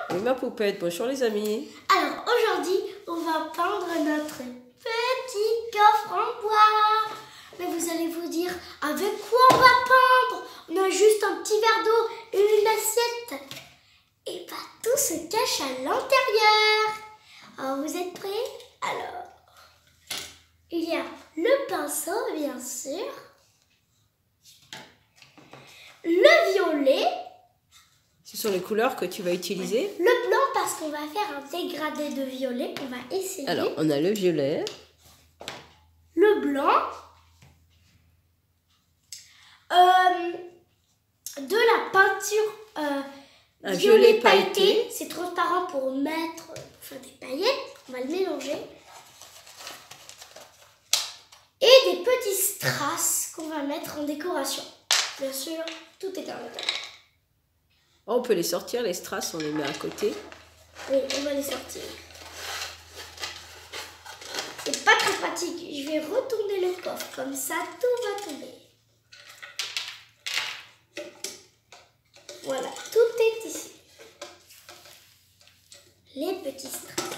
Oui, ma poupette, bonjour les amis. Alors aujourd'hui, on va peindre notre petit coffre en bois. Mais vous allez vous dire, avec quoi on va peindre? On a juste un petit verre d'eau et une assiette. Et bah tout se cache à l'intérieur. Alors vous êtes prêts? Alors, il y a le pinceau bien sûr, le violet. Ce sont les couleurs que tu vas utiliser. Le blanc parce qu'on va faire un dégradé de violet. On va essayer. Alors, on a le violet. Le blanc. De la peinture Un violet pailleté. pailleté. C'est transparent pour faire des paillettes. On va le mélanger. Et des petits strass qu'on va mettre en décoration. Bien sûr, tout est à l'intérieur. Oh, on peut les sortir, les strass, on les met à côté. Oui, on va les sortir. C'est pas très pratique. Je vais retourner le coffre. Comme ça, tout va tomber. Voilà, tout est ici. Les petits strass.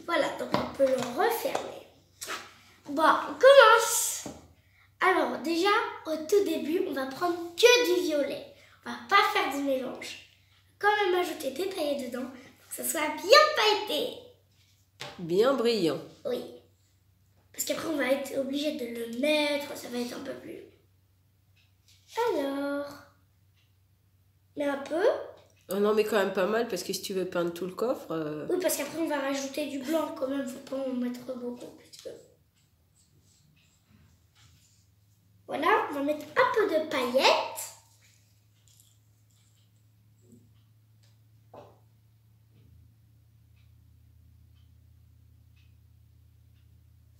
Voilà, donc on peut le refermer. Bon, on commence. Alors déjà, au tout début, on va prendre que du violet. On va pas faire du mélange. Quand même ajouter des paillettes dedans pour que ça soit bien pailleté. Bien brillant. Oui. Parce qu'après, on va être obligé de le mettre. Ça va être un peu plus. Alors. Mais un peu. On en met quand même pas mal parce que si tu veux peindre tout le coffre... Oui, parce qu'après, on va rajouter du blanc quand même. Faut pas en mettre beaucoup. Voilà, on va mettre un peu de paillettes.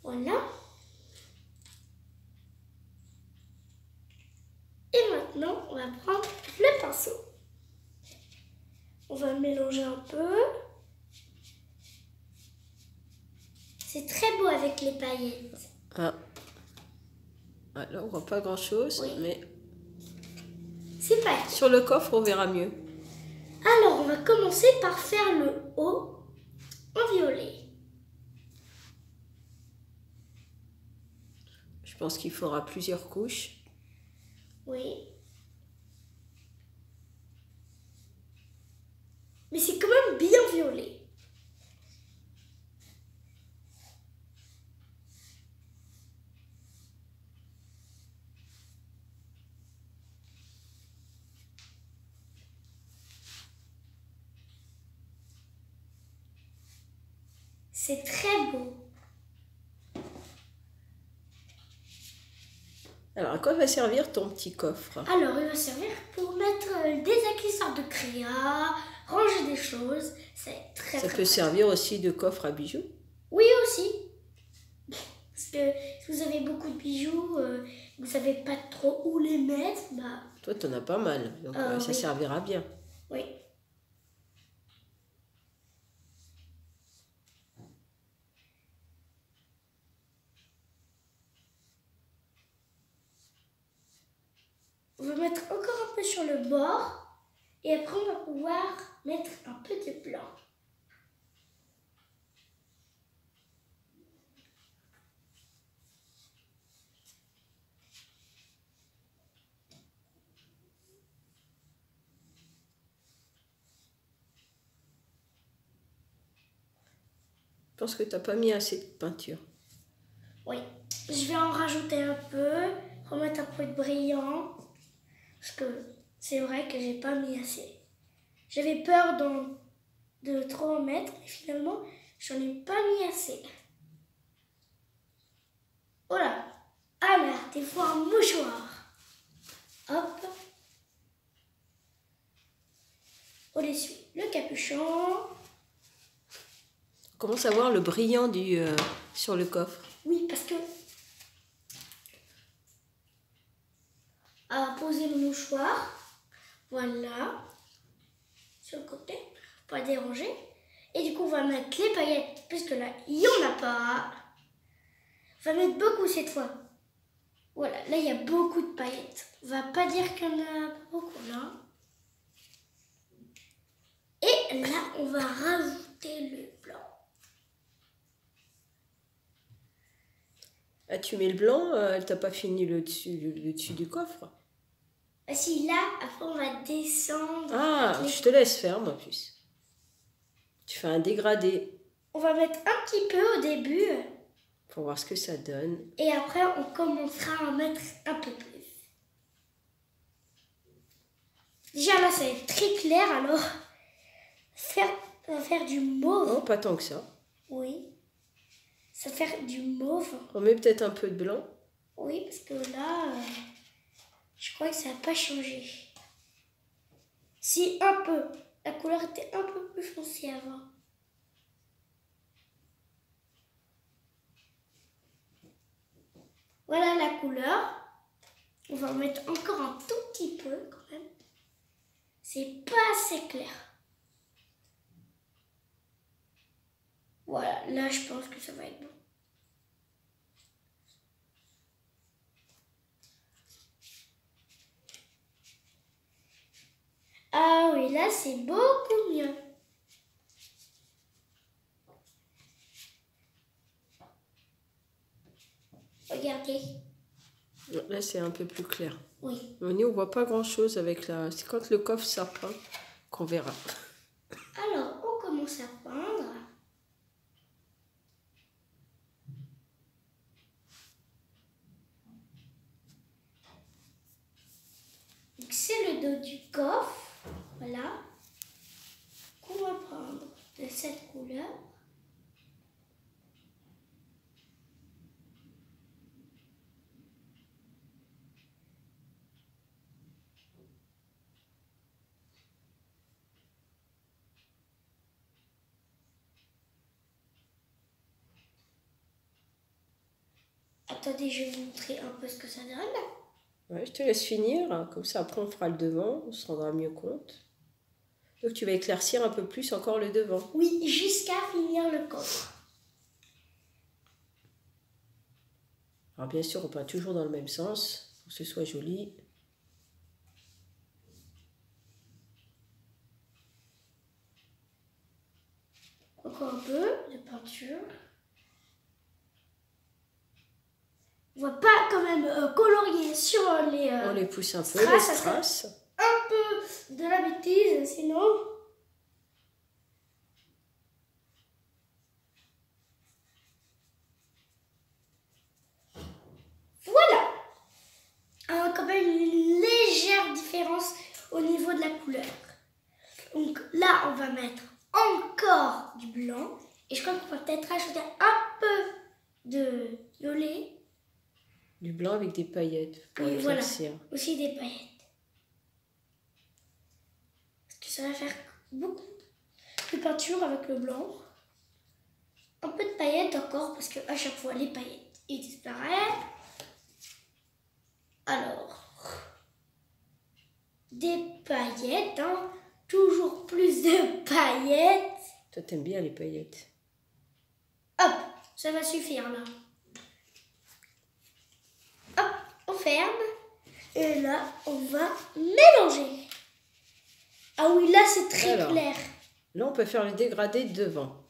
Voilà. Et maintenant, on va prendre le pinceau. On va mélanger un peu. C'est très beau avec les paillettes. Ah. Alors, on voit pas grand-chose, Oui. mais C'est paillettes. sur le coffre, on verra mieux. Alors, on va commencer par faire le haut en violet. Je pense qu'il faudra plusieurs couches. Oui. Mais c'est quand même bien violet. C'est très beau. Alors, à quoi va servir ton petit coffre? Alors, il va servir pour mettre des accessoires de créa, ranger des choses. C'est très Ça très peut servir aussi de coffre à bijoux. Oui, aussi. Parce que si vous avez beaucoup de bijoux, vous savez pas trop où les mettre, bah Toi, t'en as pas mal, donc ça oui. servira bien. Oui. On va mettre encore un peu sur le bord et après on va pouvoir mettre un peu de blanc. Je pense que t'as pas mis assez de peinture. Oui, je vais en rajouter un peu, remettre un peu de brillant, parce que c'est vrai que j'ai pas mis assez. J'avais peur de trop en mettre, et finalement, j'en ai pas mis assez. Voilà. Alors, des fois un mouchoir. Hop. Au-dessus, le capuchon. On commence à voir le brillant sur le coffre. Oui, parce que à poser le mouchoir, voilà, sur le côté, pas déranger. Et du coup, on va mettre les paillettes, puisque là, il n'y en a pas. On va mettre beaucoup cette fois. Voilà, là, il y a beaucoup de paillettes. On va pas dire qu'il y en a beaucoup là. Et va rajouter le blanc. Ah, tu mets le blanc, elle t'a pas fini le dessus du coffre. Ah si, là, après on va descendre. Ah, je te laisse faire, moi, en plus. Tu fais un dégradé On va mettre un petit peu au début. pour voir ce que ça donne. Et après, on commencera à mettre un peu plus. Déjà là, ça va être très clair, alors on va faire du mauve. Oh, pas tant que ça. Oui. Ça va faire du mauve. On met peut-être un peu de blanc. Oui, parce que là, je crois que ça n'a pas changé. Si, un peu. La couleur était un peu plus foncée avant. Voilà la couleur. On va en mettre encore un tout petit peu quand même. C'est pas assez clair. Voilà, là je pense que ça va être bon. Ah oui, là c'est beaucoup mieux. Regardez. Là, c'est un peu plus clair. Oui. On voit pas grand-chose avec la... C'est quand le coffre sera peint qu'on verra. Alors, on commence à peindre. Donc, c'est le dos du coffre. Voilà. Qu'on va prendre de cette couleur. Attendez, je vais vous montrer un peu ce que ça donne. Ouais, je te laisse finir. Comme ça, après, on fera le devant. On se rendra mieux compte. Donc, tu vas éclaircir un peu plus encore le devant. Oui, jusqu'à finir le coffre. Alors, bien sûr, on peint toujours dans le même sens pour que ce soit joli. Encore un peu de peinture. On va pas quand même colorier sur les... On les pousse un peu, strass, les strass. Un peu de la bêtise, sinon... Voilà. Quand même une légère différence au niveau de la couleur. Donc là, on va mettre encore du blanc. Et je crois qu'on va peut-être rajouter un peu de violet. Du blanc avec des paillettes pour Oui, voilà. éclaircir. Aussi des paillettes. Parce que ça va faire beaucoup de peinture avec le blanc. Un peu de paillettes encore, parce qu'à chaque fois, les paillettes, ils disparaissent. Alors, des paillettes, hein. Toujours plus de paillettes. Toi, t'aimes bien les paillettes. Hop, ça va suffire là. Hop, on ferme. Et là, on va mélanger. Ah oui, là, c'est très clair. Là, on peut faire le dégradé devant.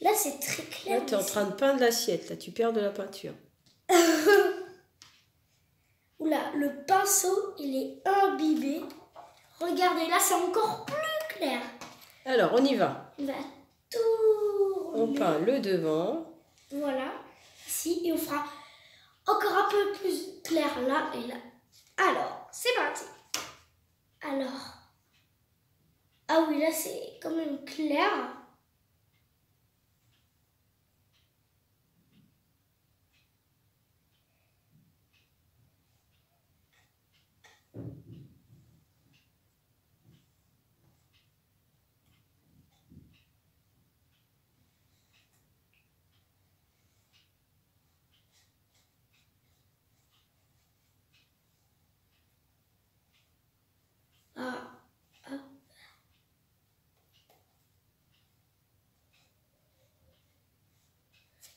Là, c'est très clair. Là, tu es en train de peindre l'assiette. Là, tu perds de la peinture. Oula, le pinceau, il est imbibé. Regardez, là, c'est encore plus clair. Alors, on y va. On va tout On peint le devant. Voilà. Ici, et on fera encore un peu plus clair là et là. Alors, c'est parti. Alors. Ah oui, là, c'est quand même clair.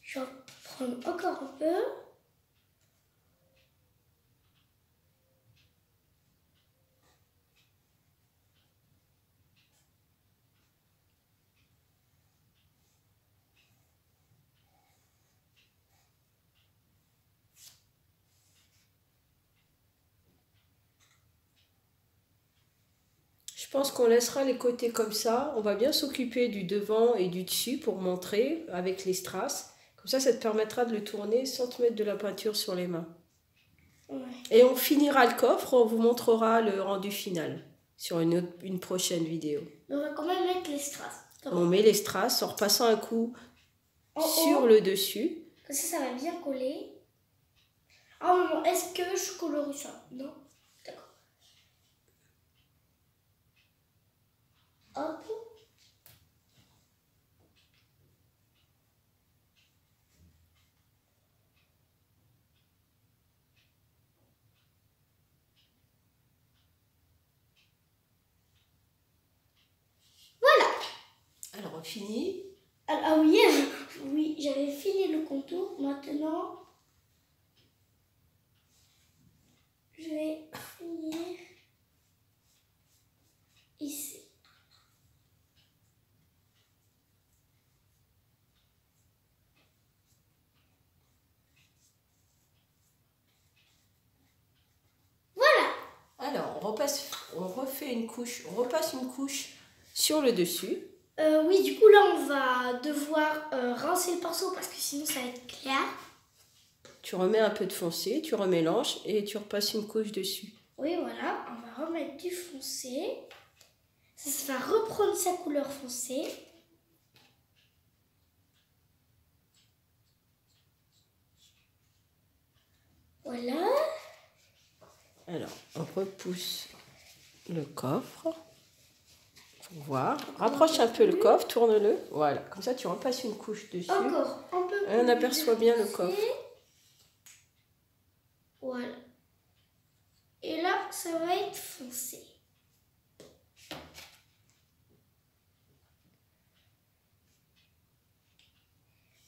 Je vais prendre encore un peu. pense qu'on laissera les côtés comme ça. On va bien s'occuper du devant et du dessus pour montrer avec les strass. Comme ça te permettra de le tourner sans te mettre de la peinture sur les mains. Ouais. Et on finira le coffre, on vous montrera le rendu final sur une prochaine vidéo. On va quand même mettre les strass. On met les strass en repassant un coup sur le dessus. Comme ça va bien coller. Ah maman, est-ce que je colorie ça? Non? D'accord. Hop. Voilà. Alors on finit. Ah oui, oui, j'avais fini le contour. Maintenant, je vais finir ici. Voilà. Alors on refait une couche, on repasse une couche sur le dessus. Oui, du coup là on va devoir rincer le pinceau parce que sinon ça va être clair. Tu remets un peu de foncé, tu remélanges et tu repasses une couche dessus. Oui, voilà, on va remettre du foncé. Ça va reprendre sa couleur foncée. Voilà. Alors, on repousse le coffre. Faut voir. Rapproche un peu le coffre, tourne-le. Voilà, comme ça tu repasses une couche dessus. Encore un peu plus. Et on aperçoit bien le coffre. Voilà. Et là, ça va être foncé.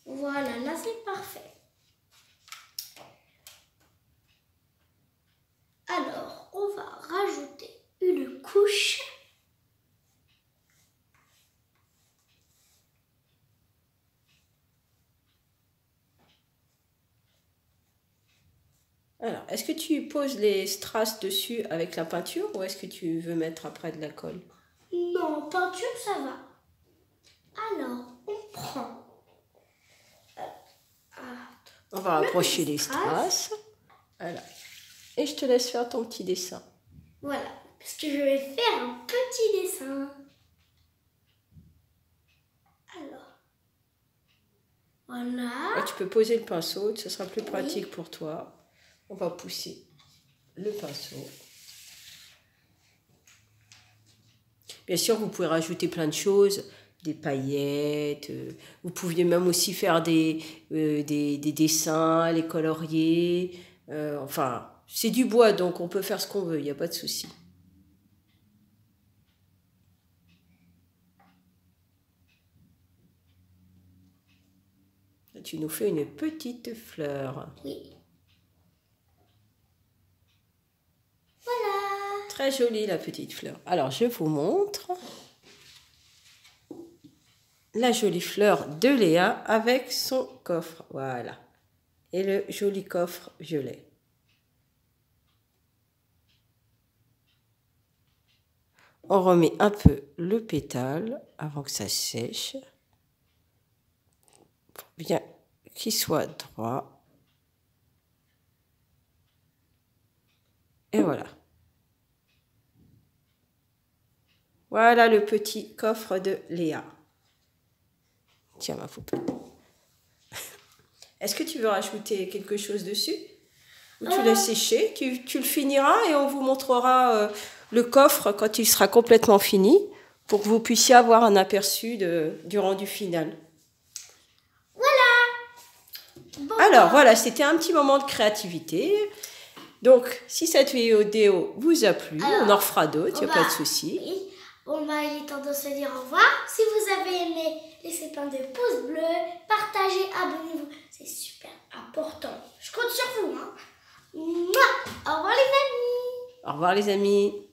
Voilà, là c'est parfait. Alors, on va rajouter une couche. Alors, est-ce que tu poses les strass dessus avec la peinture ou est-ce que tu veux mettre après de la colle? Non, peinture, ça va. Alors, on prend... On va rapprocher les strass. Voilà. Et je te laisse faire ton petit dessin. Voilà, parce que je vais faire un petit dessin. Alors, voilà. Là, tu peux poser le pinceau, ce sera plus pratique pour toi. On va pousser le pinceau. Bien sûr, vous pouvez rajouter plein de choses, des paillettes. Vous pouviez même aussi faire des dessins, les colorier. Enfin, c'est du bois, donc on peut faire ce qu'on veut, il n'y a pas de souci. Là, tu nous fais une petite fleur. Oui. Voilà. Très jolie la petite fleur. Alors, je vous montre la jolie fleur de Léa avec son coffre. Voilà. Et le joli coffre violet. On remet un peu le pétale avant que ça sèche. Pour bien qu'il soit droit. Et voilà. Voilà le petit coffre de Léa. Tiens ma poupée. Est-ce que tu veux rajouter quelque chose dessus? Ou tu laisses sécher? Tu le finiras et on vous montrera le coffre quand il sera complètement fini pour que vous puissiez avoir un aperçu du rendu final. Voilà. Bon, Alors voilà, c'était un petit moment de créativité. Donc, si cette vidéo vous a plu, on en refera d'autres, il n'y a pas de souci. Oui. Bon, bah, il est temps de se dire au revoir. Si vous avez aimé, laissez plein de pouces bleus, partagez, abonnez-vous. C'est super important. Je compte sur vous. Hein. Mouah. Au revoir les amis. Au revoir les amis.